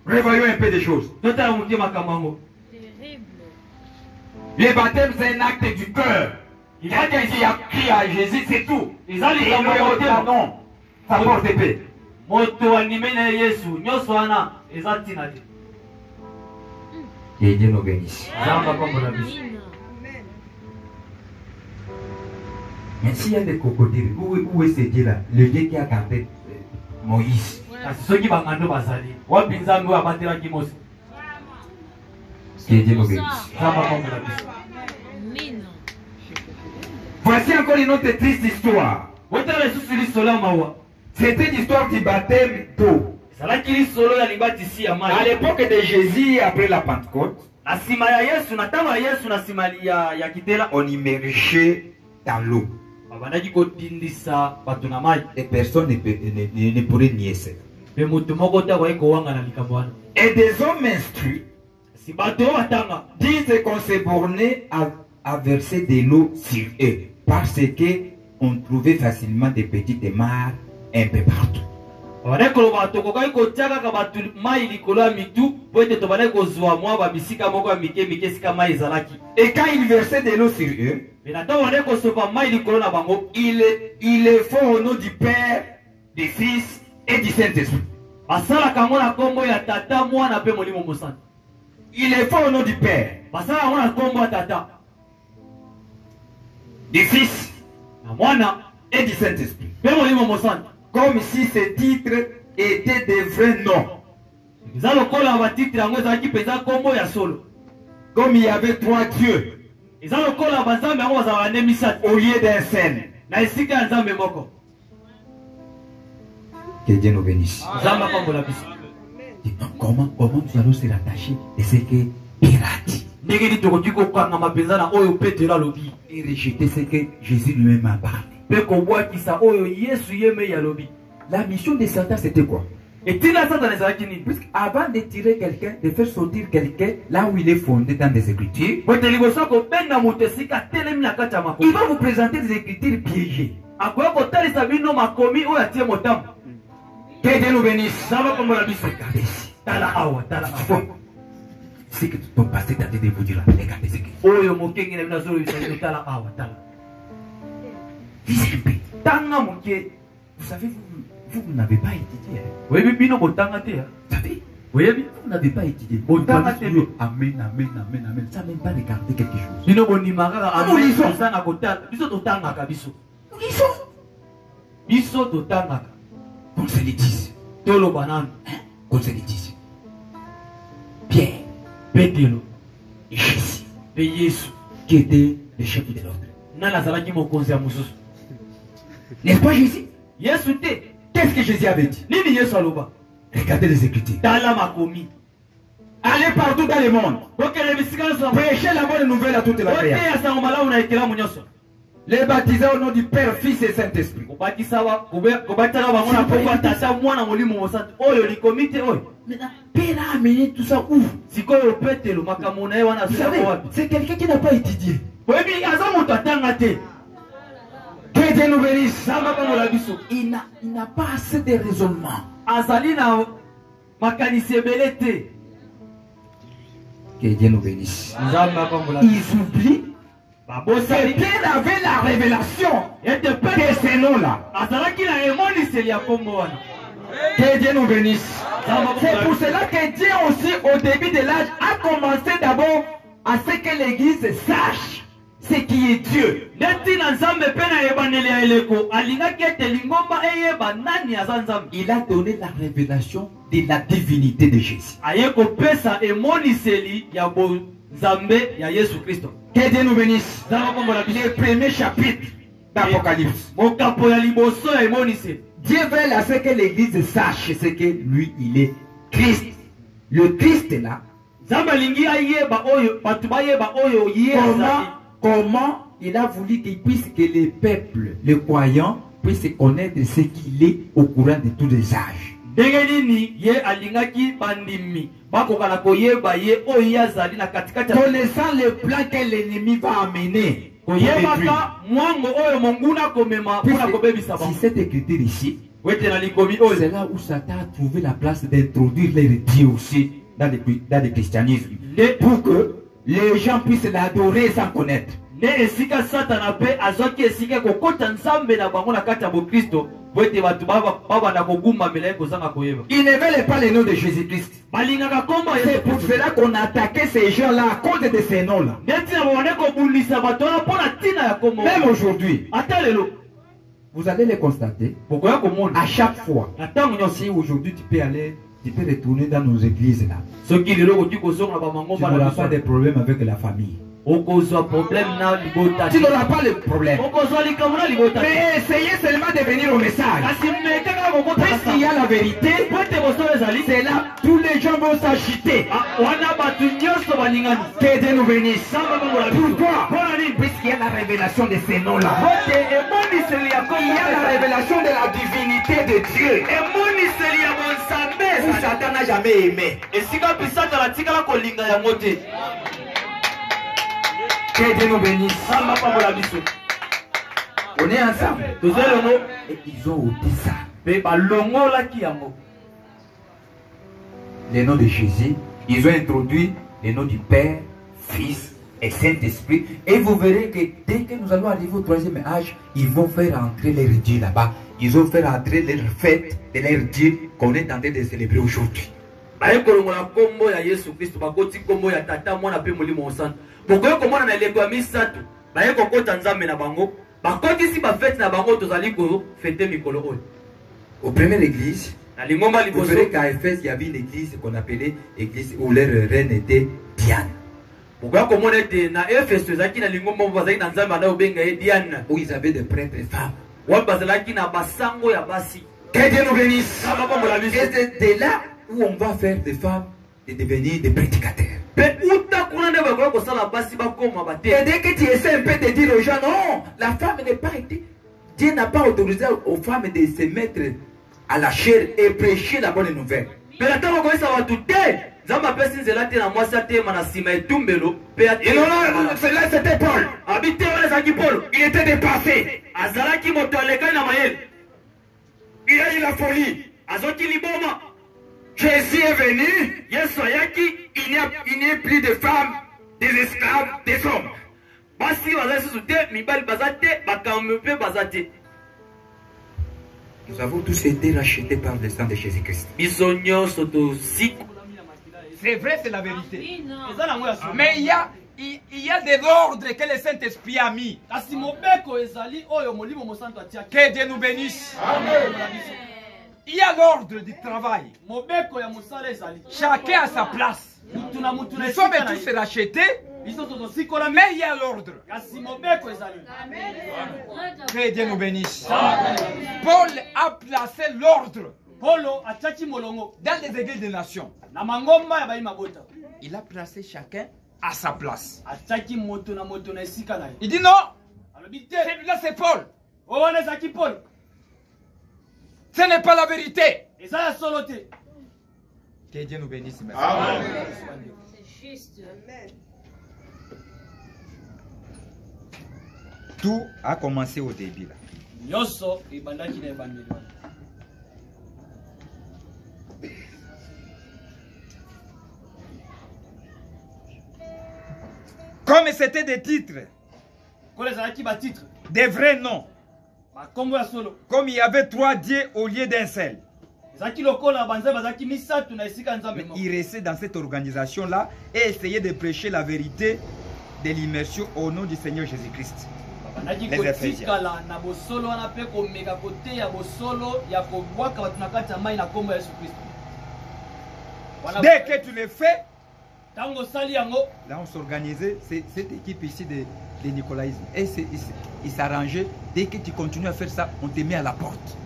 revoyons un peu des choses. totala motie makambo yango. Le baptême, c'est un acte du cœur. Quelqu'un qui a crié à Jésus, c'est tout. Eza Et likambo ya le motema. non, ça porte épée. Moto andimeli na Yesu nyonso wana eza ntina te. Que Dieu nous bénisse. Nzambe apambola biso. Mais s'il y a des crocodiles, où est ce Dieu-là? Le Dieu qui a gardé Moïse. Kasi soki bangando bazali wapi nzambe oyo abatelaki Mose. Que Dieu nous bénisse. Nzambe apambola biso. Voici encore une autre triste histoire. Botala lisusu lisolo ya mawa. C'était l'histoire du baptême d'eau. Ezalaki lisolo ya libatisi ya À mai. l'époque de Jésus, après la Pentecôte, Na nsima ya Yesu, na ntango ya Yesu, na nsima ya kitela, on immergeait dans l'eau. babandaki kotindisa bato na mai. Et personne ne pourrait nier ça. Mpe moto moko te akoki kowanga na likambo wana. Et des hommes instruits Si bato oyo batanga disent qu'on s'est borné À verser de l'eau sur eux. Parce qu'on trouvait facilement des petites mares un peu partout. babandaki koloba tokokaki kotia kaka bato mai likolo ya mitu po ete tobandaki kozwa mwa babisika moko ya mike mike esika mai ezalaki. Et quand ils versaient de l'eau sur eux, Me na ntango bandaki kosopa mai likolo na bango, ils le font au nom du Père, du Fils et du Saint-Esprit. basalaka yango na nkombo ya tata, mwana mpe molimo mosantu. Ils le font au nom du Père, Basalaka yango na nkombo ya tata, du Fils na mwana et du Saint-Esprit. mpe molimo mosantu. Comme si ces titres étaient des vrais noms. Eza lokola batitre yango ezalaki mpenza nkombo ya solo. Comme il y avait 3 dieux Eza lokola banzambe yango bazalaka nde misato au lieu d'un seul. na esika ya nzambe moko. Que Dieu nous bénisse. Nzambe apambola biso. Comment nous allons se rattacher et c'est que pirate Ndenge nini tokoki kokangama mpenza na oyo Petelo alobi, et rejeter ce que Jésus lui-même a parlé. mpe kobwakisa oyo Yesu ye mei alobi. La mission de Satan, c'était quoi? Etina Satana ezalaki nini? Avant de tirer quelqu'un, de faire sortir quelqu'un là où il est fondé dans des Écritures, Bote liboso ya kobenga moto esika atelemi na kati ya il makomi. va vous présenter des Écritures piégées. Akoya kotalisa bino makomi oyo atie motambo. Que Dieu nous bénisse. Nzambe apambola biso. Regardez ici. Tala awa, tala awa. C'est que ton pasteur t'a dit de vous dire là. Regardez ce que. Oyo mokengi na bino azolobisa bino, tala awa, tala. Lisez un peu. Tanga moke. Vous savez, vous n'avez pas étudié. Hein. Oyebi bino botanga te. Vous savez, Oyebi vous n'avez pas étudié. Botanga Vous te. allez sur Amen, amen, amen, amen. Ça même pas regarder quelque chose. Bino bondima kaka Nous lisons. amesanga kotala. Biso totangaka biso. Nous lisons. Biso totangaka. Qu'on se le dise. Toloba nanu. Qu'on se le dise. Pierre Petelo et Jésus qui était le chef de l'autre. N'est-ce pas Jésus? Qu'est-ce que Jésus avait dit? Regardez les Écritures. Allez partout dans le monde. Prêchez la bonne nouvelle à toute la création. Les baptisés au nom du Père, Fils et Saint-Esprit. Maintenant, Père a amené tout ça où? Vous savez, c'est quelqu'un qui n'a pas étudié. Que Dieu nous bénisse. Il n'a pas assez de raisonnement. Que Dieu nous bénisse. Ils oublient que Pierre avait la révélation de ces noms-là. Que Dieu nous bénisse. C'est pour cela que Dieu aussi, au début de l'âge, a commencé d'abord à ce que l'Église sache ce qui est Dieu. Il a donné la révélation de la divinité de Jésus. Que Dieu nous bénisse. Le premier chapitre d'Apocalypse. Dieu veut à ce que l'Église sache ce que lui, il est Christ. Le Christ est là. Comment il a voulu qu'il puisse que les peuples, les croyants, puissent connaître ce qu'il est au courant de tous les âges. Connaissant le plan que l'ennemi va amener. Si cette écriture ici, c'est là où Satan a trouvé la place d'introduire les dieux aussi dans le christianisme. Pour que les gens puissent l'adorer sans connaître. Il ne veulent pas le nom de Jésus-Christ. C'est pour cela qu'on a attaqué ces gens-là à cause de ces noms-là. Même aujourd'hui, vous allez les constater. À chaque fois, si aujourd'hui tu peux aller, tu peux retourner dans nos églises là. Tu n'auras pas de problème avec la famille. Tu n'auras pas le problème. Mais essayez seulement de venir au message. Puisqu'il y a la vérité, c'est là tous les gens vont s'agiter. Que Dieu nous bénisse. Pourquoi? Puisqu'il y a la révélation de ces noms-là. Il y a la révélation de la divinité de Dieu. Où Satan n'a jamais aimé. Que Dieu nous bénisse. On est ensemble. Et ils ont ôté ça. Le nom de Jésus. Ils ont introduit le nom du Père, Fils et Saint-Esprit. Et vous verrez que dès que nous allons arriver au troisième âge, ils vont faire entrer leur Dieu là-bas. Ils vont faire entrer leur fête de leur Dieu qu'on est en train de célébrer aujourd'hui. Au première église, vous verrez qu'à Éphèse, il y avait une église qu'on appelait église où leur reine était Diane. Où ils avaient des prêtres et femmes. Que Dieu nous bénisse. Et c'est là où on va faire des femmes de devenir des prédicateurs. Et dès que tu essaies un peu de dire aux gens, non, la femme n'est pas été. Dieu n'a pas autorisé aux femmes de se mettre à la chair et prêcher la bonne nouvelle. Et non, cela c'était Paul. Il était dépassé. Il a eu la folie. Jésus est venu. Il n'y a plus de femmes, des esclaves, des hommes. Nous avons tous été rachetés par le sang de Jésus-Christ. C'est vrai, c'est la vérité. Mais il y a des ordres que le Saint-Esprit a mis. Que Dieu nous bénisse. Amen. Il y a l'ordre du travail. Chacun a sa place. Nous sommes tous rachetés Mais il y a l'ordre. Que Dieu nous bénisse. Paul a placé l'ordre dans les églises des nations. Il a placé chacun à sa place. Il dit non, celui-là c'est Paul. Ce n'est pas la vérité. Que Dieu nous bénisse. Amen. C'est juste. Tout a commencé au début là. Comme c'était des titres, des vrais noms, comme il y avait 3 dieux au lieu d'un seul. Il restait dans cette organisation-là et essayait de prêcher la vérité de l'immersion au nom du Seigneur Jésus-Christ. Les Éphésiens. Dès que tu le fais, là on s'organisait, cette équipe ici de nicolaïsme. Et il s'arrangeait, dès que tu continues à faire ça, on te met à la porte.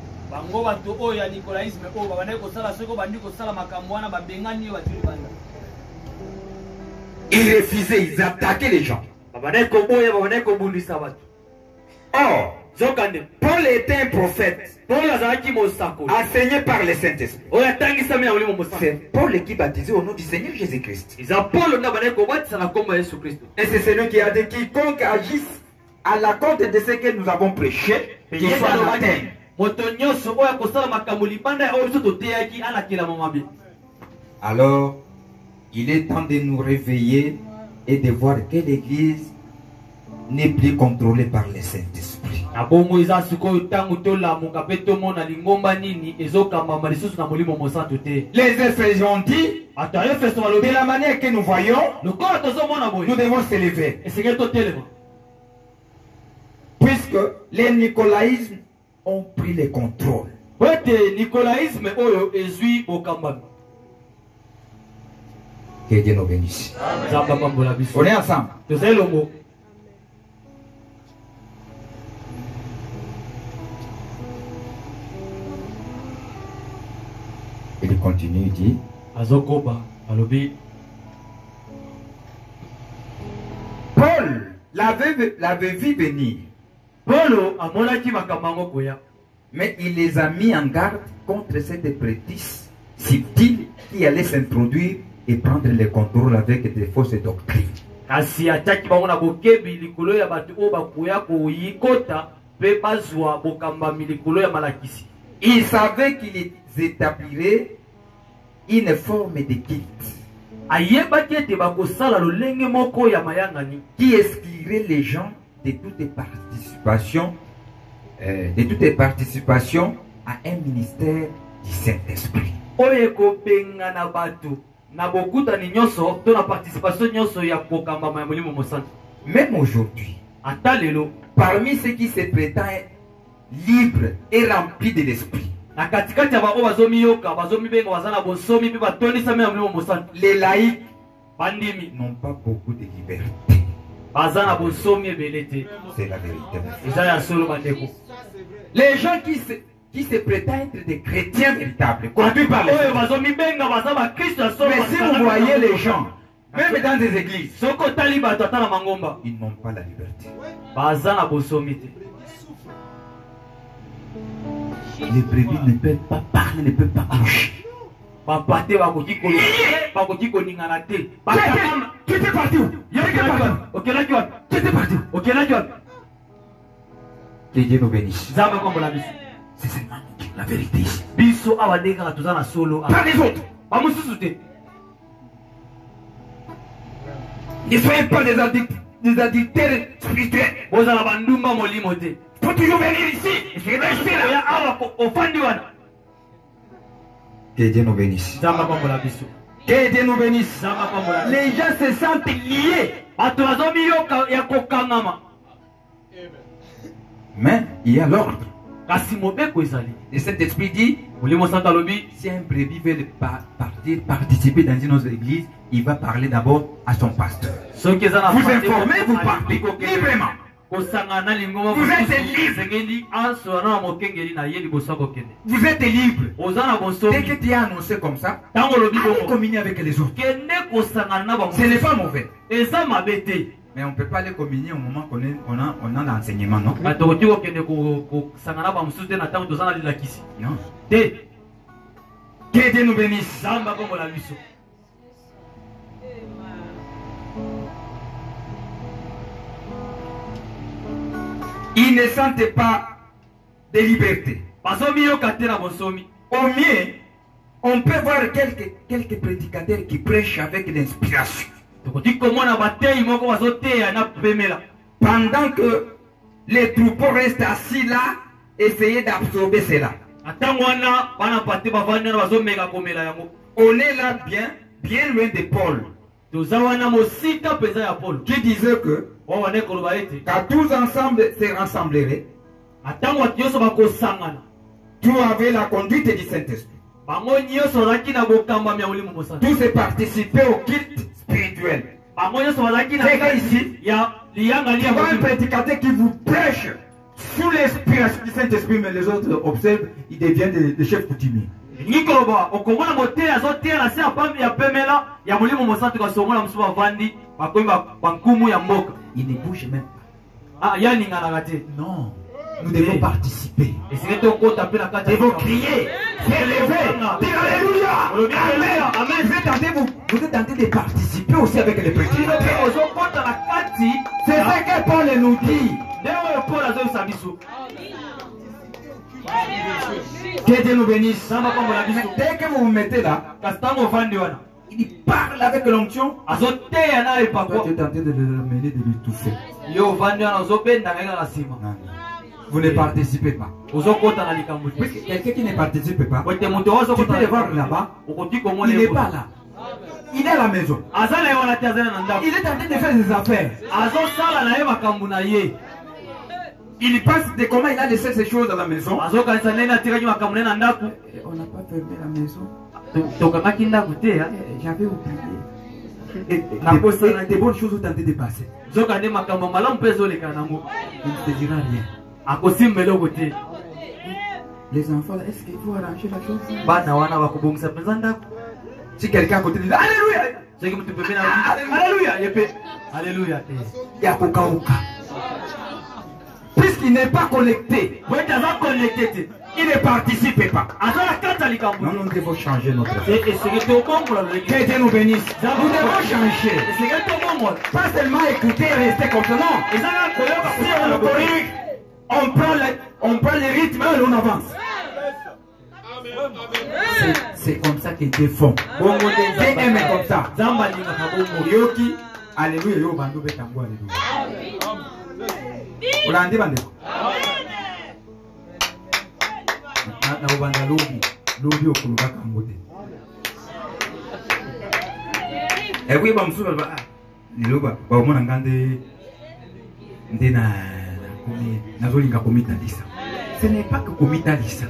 Ils refusaient, ils attaquaient les gens. Or, Paul était un prophète enseigné par le Saint-Esprit. C'est Paul qui baptisait au nom du Seigneur Jésus-Christ. Et c'est celui qui a dit quiconque agisse à la compte de ce que nous avons prêché, qu'il soit anathème. Alors, il est temps de nous réveiller et de voir que l'Église n'est plus contrôlée par le Saint-Esprit. Les Éphésiens ont dit, de la manière que nous voyons, nous devons s'élever. Puisque les nicolaïsmes ont pris le contrôle. Que Dieu nous bénisse. On est ensemble. Il continue, il dit Paul l'avait vu venir. Mais il les a mis en garde contre cette prétisse subtile qui allait s'introduire et prendre le contrôle avec des fausses doctrines. Il savait qu'ils établiraient une forme de culte qui exclurait les gens de toute participation à un ministère du Saint-Esprit. Même aujourd'hui, parmi ceux qui se prétendent libres et remplis de l'esprit, les laïcs n'ont pas beaucoup de liberté. C'est la vérité. Les gens qui se prétendent être des chrétiens véritables, conduits par l'esprit. Mais si vous voyez les gens, même dans des églises, ils n'ont pas la liberté. Les brebis ne peuvent pas parler, ne peuvent pas coucher. Tu étais parti où? Tu étais parti où? Que Dieu nous bénisse. C'est seulement la vérité ici. Pas les autres. Ne soyez pas des adultères spirituels. Il faut toujours venir ici. Je vais rester là. Que Dieu nous bénisse. Que Dieu nous bénisse. Les gens se sentent liés. Mais il y a l'ordre. Et cet esprit dit, si un brebis veut participer dans une autre église, il va parler d'abord à son pasteur. Vous informez, vous partez librement. Vous êtes libre. Vous êtes libre. Dès que tu es annoncé comme ça, allez communier avec les autres. Ce n'est pas mauvais. Mais on ne peut pas les communier au moment qu'on a l'enseignement, non? Non. Que Dieu nous bénisse. Ils ne sentent pas de liberté. Au mieux, on peut voir quelques prédicateurs qui prêchent avec l'inspiration. Pendant que les troupeaux restent assis là, essayez d'absorber cela. On est là bien loin de Paul, qui disait que quand tous ensemble se rassembleraient, tout avait la conduite du Saint-Esprit. Tous se participaient au culte spirituel. C'est que ici, il y a un prédicateur qui vous prêche sous l'inspiration du Saint-Esprit, mais les autres observent, ils deviennent des chefs coutumiers. Il ne bouge même pas. Non, nous devons participer. Nous devons crier, s'élever, dire Alléluia, Amen. Vous êtes tenté de participer aussi avec les prédicateurs. C'est ce que Paul nous dit. Que Dieu nous bénisse. Dès que vous vous mettez là, il parle avec l'onction. Toi, tu es tenté de l'amener, de l'étouffer. Vous ne participez pas. Quelqu'un qui ne participe pas, tu peux le voir là-bas. Il n'est pas là. Il est à la maison. Il est en train de faire ses affaires. Il pense de comment il a laissé ces choses à la maison. On n'a pas fermé la maison. J'avais oublié. Et des bonnes choses ont tenté de passer. Il ne te dira rien. Les enfants, est-ce qu'il faut arranger la chose? Si quelqu'un à côté dit Alléluia, Alléluia, il y a Kokauka. Puisqu'il n'est pas connecté, il ne participe pas. Non, nous devons changer notre vie. Que Dieu nous bénisse. Nous devons changer. Pas seulement écouter et rester comme ça. Non. Si on le corrige, on prend le rythme et on avance. C'est comme ça qu'ils défendent. Dieu aime comme ça. Yoki, Alléluia, yo bandu betango Alléluia. Ulandi bande. Na ubanda lobi okuluka kangote. Ewi ba msuba ba niloba ba omona ngande ndena komi nazolinga komita lisa. Ce n'est pas que komita lisa.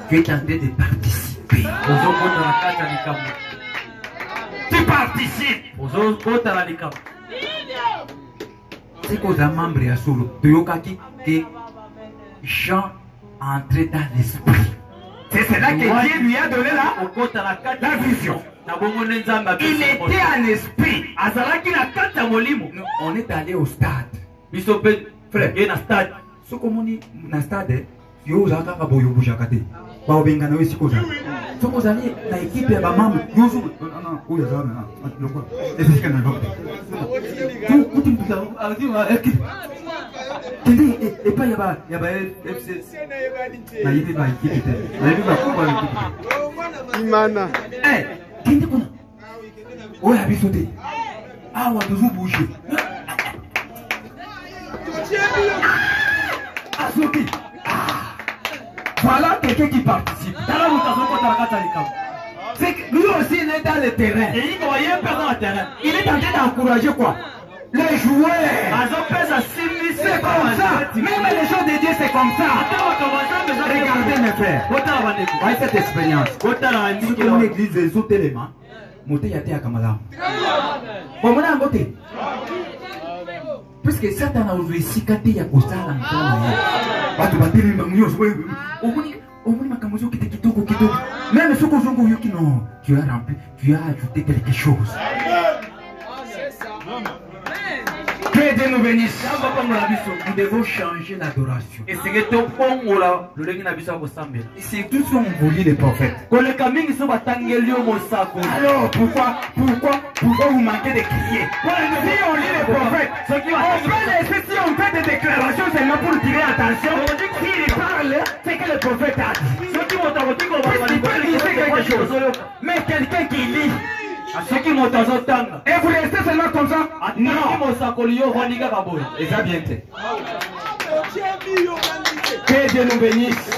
Tu es tenté de participer. Tu participes. C'est qu'aux membres à solo, que Jean entrait dans l'esprit. C'est cela que Dieu lui a donné la vision. Il était en esprit. On est allé au stade. Frère, ce qu'on dit dans le stade, yo zaka ka boyo bujakate. Ba obenga na wesi koza. Ce qu'on dit na équipe ya ba membre, yo zo non, oya za na. Loko. Est-ce que na loko? Tu kuti tu alati ma équipe. Tende et pas ya ba FC. Na yidi ba équipe. Na yidi ba ko ba équipe. Imana. Tende kuna. Oya bisote. Ah wa dozu bouger. Azoki. Voilà quelqu'un qui participe. C'est que lui aussi il est dans le terrain. Il est en train d'encourager quoi? Les joueurs. C'est comme ça. Même les gens de Dieu c'est comme ça. Regardez mes frères. Voyez cette expérience. Si mon église est sous élément, moté yate akamalam. Bon mon amboté. Puisque Satan a ouvert sikate ya kosala mtana. Watu bateli mbanyo sowe. Omoni makamozo kite kitoko. Même ce qu'on yoki non, tu as rempli, tu as ajouté quelque chose. Que Dieu nous bénisse. Nous devons changer l'adoration. Et c'est surtout si on lit les prophètes. Alors pourquoi vous manquez de crier? Si on lit les prophètes, si on fait des déclarations seulement pour tirer attention, s'il parle, c'est que le prophète a dit. Quelque chose. Mais quelqu'un qui lit. Et vous restez seulement comme ça? Non. Et ça bien fait. Que Dieu nous bénisse.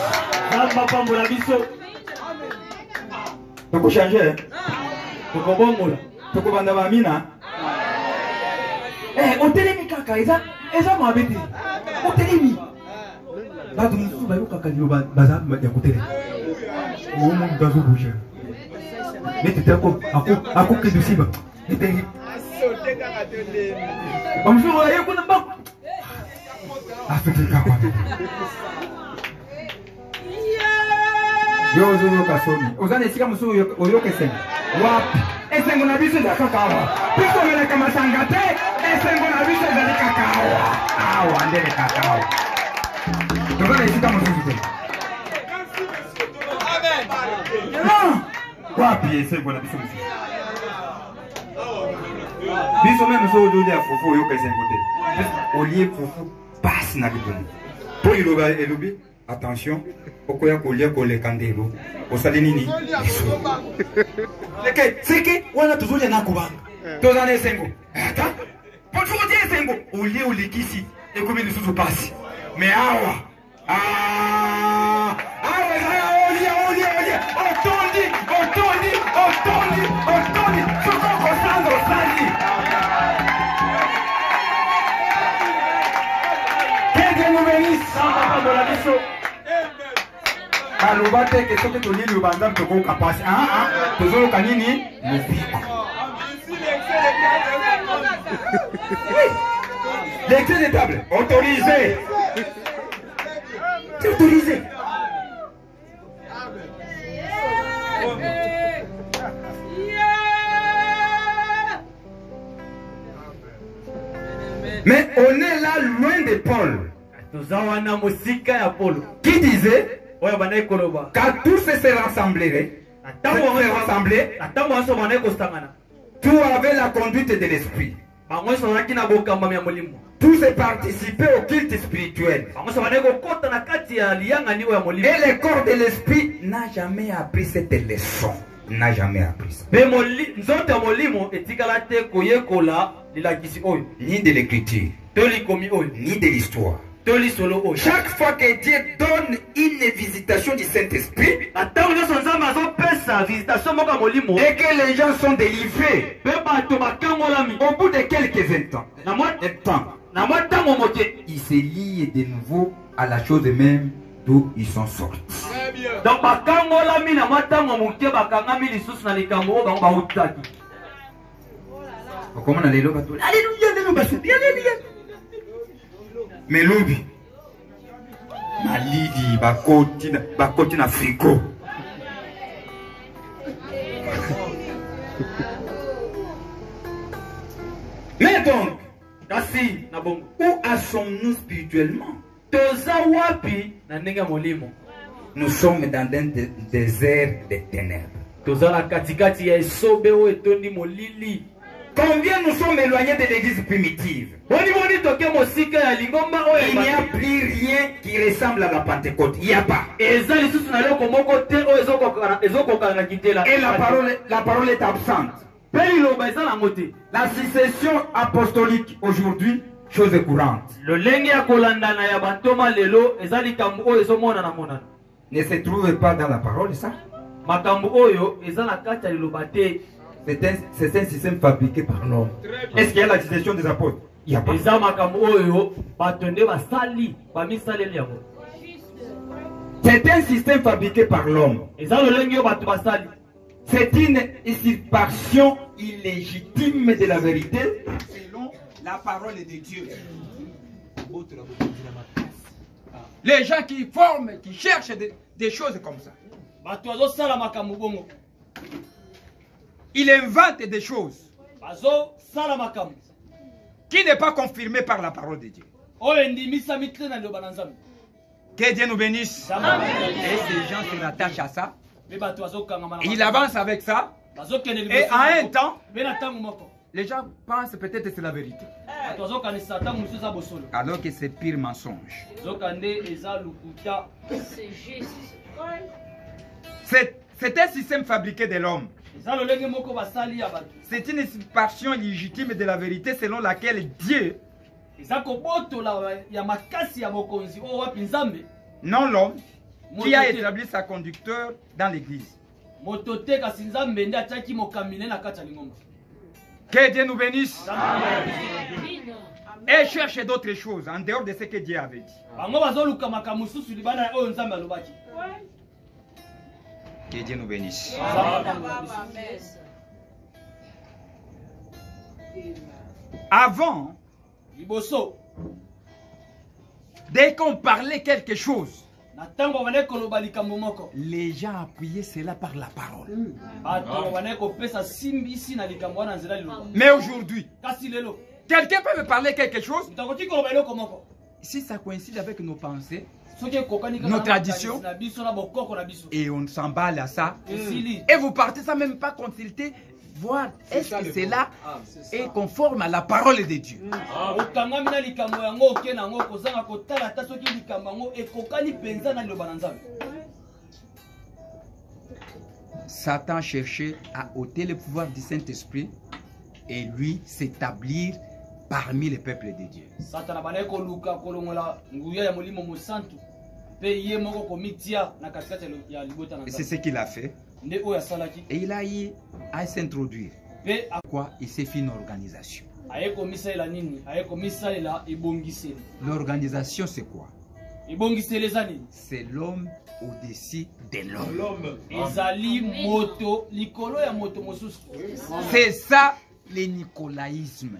Tu peux changer. Tu peux vendre ma mine. Eh, on télémi kaka. Et ça m'a habité. On télémi. Là, tu nous souviens kaka du bazar, mais écoutez. On m'a gazou bouger. Mais tu t'es à quoi que de cible. Tu t'es dit. On se voit, il y a quoi de bon. Ah, c'est le cas. Yo, Kassomi. Aux années, si comme ça, au Kesen. Wap. Et c'est mon avis, c'est de la cacao. Puisqu'on est comme un sangaté, et c'est mon avis, c'est de la cacao. Ah, on est le cacao. Aux années, si comme ça. Non. Wapi c'est bon la biso musu. Biso même so do dia fofo yo kese côté. Au lieu fofo passe na biso. Pour iloba elobi attention okoya kolia kole kandelo. Osali nini? C'est que wana tuzuli na kubanga. Tozane sengo. Attends. Pour tout dire sengo au lieu olikisi et comme nous sous passe. Mais awa. Ah! Otondi, Sokoko Sandro Sandi. Que Dieu nous bénisse. Alobate que soki toli lubanda toko kapasi. Tozolo kanini? Mufiko. Lecture des tables. Autorisé. C'est autorisé. Mais on est là loin de Paul. Qui disait qu'à tous se rassembleraient, tout avait la conduite de l'esprit. Tous se participaient au culte spirituel. Et le corps de l'esprit n'a jamais appris cette leçon. N'a jamais appris ça. Ni de l'écriture, ni de l'histoire. Chaque fois que Dieu donne une visitation du Saint-Esprit et que les gens sont délivrés au bout de quelques instants, ils se lient de nouveau à la chose même d'où ils sont sortis. Comment on a les lobes? Alléluia. Mais lobby, malidi, bakoti na frigo. Mais donc, où sommes-nous spirituellement? Nous sommes dans un désert de ténèbres. Combien nous sommes éloignés de l'église primitive? Il n'y a plus rien qui ressemble à la Pentecôte. Il n'y a pas. Et la parole est absente. La succession apostolique aujourd'hui, chose courante. Ne se trouve pas dans la parole, ça? C'est un système fabriqué par l'homme. Est-ce qu'il y a la succession des apôtres? Il n'y a pas. C'est un système fabriqué par l'homme. C'est une usurpation illégitime de la vérité selon la parole de Dieu. Les gens qui forment, qui cherchent des choses comme ça. Ils inventent des choses qui n'est pas confirmée par la parole de Dieu. Que Dieu nous bénisse. Et ces gens se rattachent à ça. Ils avancent avec ça. Et en un temps, les gens pensent peut-être que c'est la vérité. Alors que c'est pire mensonge. C'est un système fabriqué de l'homme. C'est une expression légitime de la vérité selon laquelle Dieu, non l'homme, qui a établi sa conducteur dans l'église. Que Dieu nous bénisse. Et cherche d'autres choses en dehors de ce que Dieu avait dit. Que Dieu nous bénisse. Avant, dès qu'on parlait quelque chose, les gens appuyaient cela par la parole. Mais aujourd'hui, quelqu'un peut me parler quelque chose, si ça coïncide avec nos pensées, nos traditions, et on s'emballe à ça, et vous partez sans même pas consulter, voir est-ce que cela est conforme à la parole de Dieu. Satan cherchait à ôter le pouvoir du Saint-Esprit et lui s'établir parmi les peuples de Dieu. Et c'est ce qu'il a fait. Et il a eu à s'introduire. Quoi? Il s'est fait une organisation. L'organisation, c'est quoi? C'est l'homme au-dessus de l'homme. C'est ça le nicolaïsme.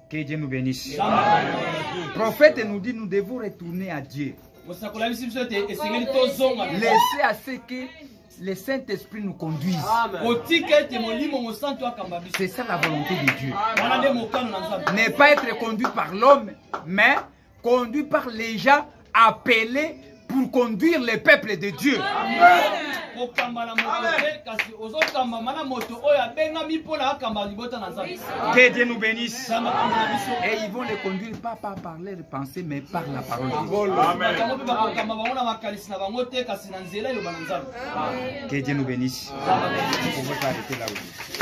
Que Dieu nous bénisse. Le prophète nous dit nous devons retourner à Dieu. Laissez à ce que le Saint-Esprit nous conduise. C'est ça la volonté de Dieu. Ne pas être conduit par l'homme, mais conduit par les gens appelés pour conduire le peuple de Dieu. Que Dieu nous bénisse. Et ils vont les conduire pas par leurs pensées, mais par la parole de Dieu. Que Dieu nous bénisse. On va arrêter là aussi.